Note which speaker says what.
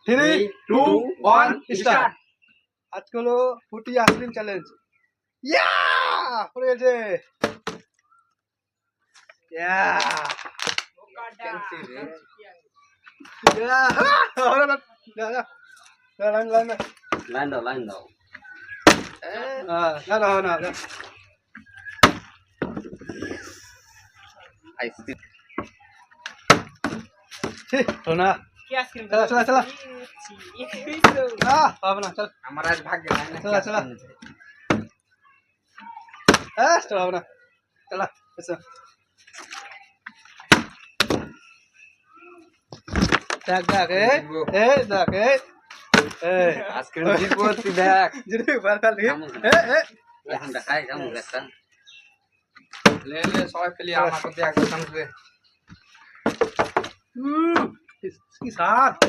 Speaker 1: 3, 2, 1 start. আজকে হলো ফুটি আইসক্রিম চ্যালেঞ্জ। ইয়া হয়ে গেছে। ইয়া
Speaker 2: লাইন দাও আইসক্রিম আমার আজ ভাগ্য নাই না আজকে জিতবো তুই দেখ এখন দেখাই কেমন একটা লে সবাই পেলি আমাকে দেখ